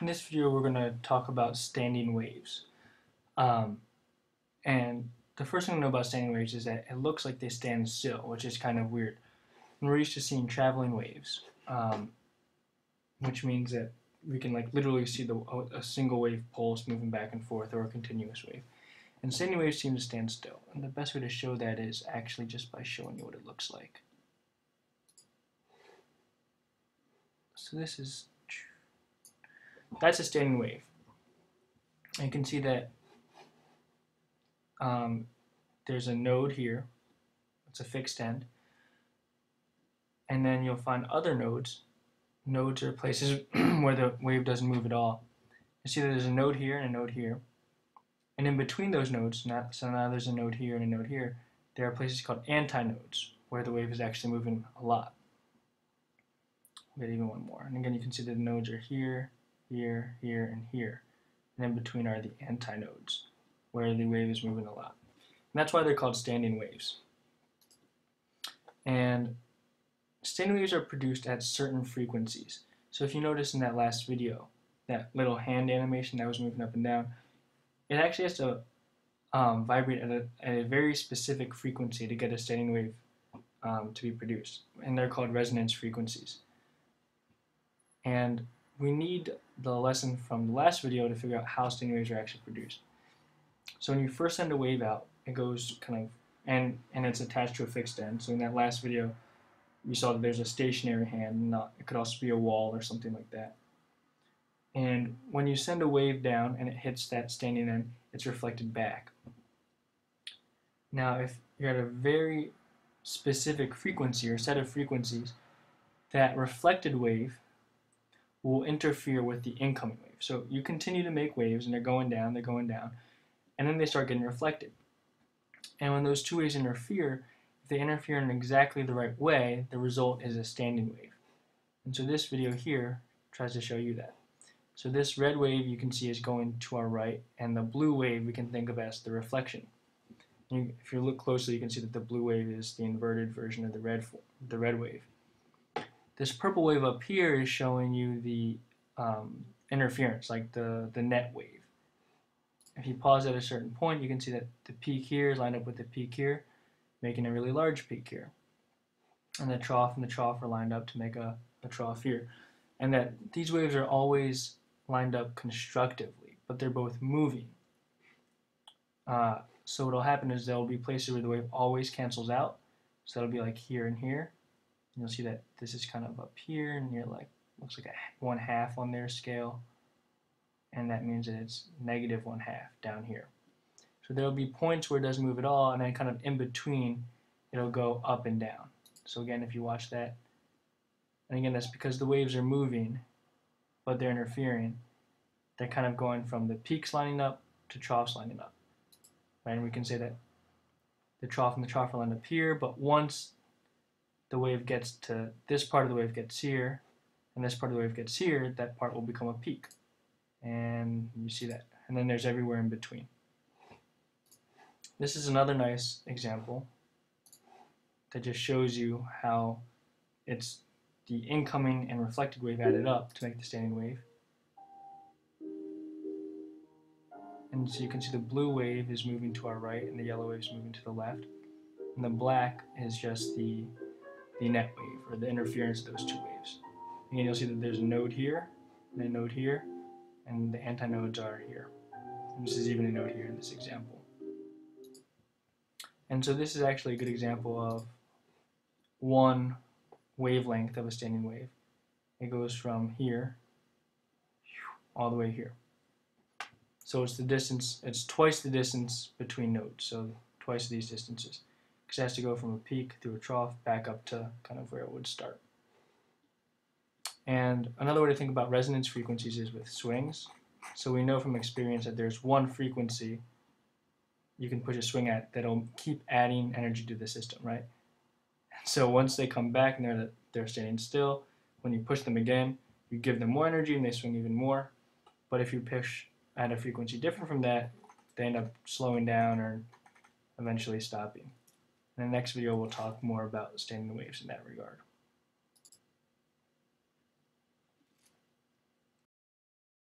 In this video, we're going to talk about standing waves. And the first thing to know about standing waves is that it looks like they stand still, which is kind of weird. And we're used to seeing traveling waves, which means that we can literally see a single wave pulse moving back and forth, or a continuous wave. And standing waves seem to stand still. And the best way to show that is actually just by showing you what it looks like. So that's a standing wave. And you can see that there's a node here. It's a fixed end. And then you'll find other nodes. Nodes are places where the wave doesn't move at all. You see that there's a node here and a node here. And in between those nodes, so now there's a node here and a node here, there are places called antinodes, where the wave is actually moving a lot. We'll get even one more. And again, you can see that the nodes are here, here, here, and here. And in between are the antinodes, where the wave is moving a lot. And that's why they're called standing waves. And standing waves are produced at certain frequencies. So if you notice in that last video, that little hand animation that was moving up and down, it actually has to vibrate at a very specific frequency to get a standing wave to be produced. And they're called resonance frequencies. And we need the lesson from the last video to figure out how standing waves are actually produced. So when you first send a wave out, it goes and it's attached to a fixed end. So in that last video, we saw that there's a stationary hand, it could also be a wall or something like that. And when you send a wave down and it hits that standing end, it's reflected back. Now, if you're at a very specific frequency or set of frequencies, that reflected wave will interfere with the incoming wave. So you continue to make waves and they're going down, and then they start getting reflected. And when those two waves interfere, if they interfere in exactly the right way, the result is a standing wave. And so this video here tries to show you that. So this red wave you can see is going to our right, and the blue wave we can think of as the reflection. And if you look closely, you can see that the blue wave is the inverted version of the red wave. This purple wave up here is showing you the interference, like the net wave. If you pause at a certain point, you can see that the peak here is lined up with the peak here, making a really large peak here. And the trough are lined up to make a trough here. And that these waves are always lined up constructively, but they're both moving. So what will happen is there will be places where the wave always cancels out. So that'll be like here and here. And you'll see that this is kind of up here, and you're looks like a 1/2 on their scale. And that means that it's -1/2 down here. So there will be points where it doesn't move at all, and then kind of in between, it'll go up and down. So again, if you watch that, and again, that's because the waves are moving, but they're interfering. They're kind of going from the peaks lining up to troughs lining up. Right? And we can say that the trough and the trough are lined up here, but once the wave gets to this part of the wave gets here, and this part of the wave gets here, that part will become a peak. And you see that. And then there's everywhere in between. This is another nice example that just shows you how it's the incoming and reflected wave added up to make the standing wave. And so you can see the blue wave is moving to our right and the yellow wave is moving to the left. And the black is just the net wave, or the interference of those two waves. Again, you'll see that there's a node here and a node here, and the antinodes are here. And this is even a node here in this example. And so this is actually a good example of one wavelength of a standing wave. It goes from here all the way here. So it's the distance, it's twice the distance between nodes, so twice these distances. Because it has to go from a peak through a trough back up to kind of where it would start. And another way to think about resonance frequencies is with swings. So we know from experience that there's one frequency you can push a swing at that'll keep adding energy to the system, right? So once they come back and they're standing still, when you push them again, you give them more energy and they swing even more. But if you push at a frequency different from that, they end up slowing down or eventually stopping. In the next video, we'll talk more about standing waves in that regard.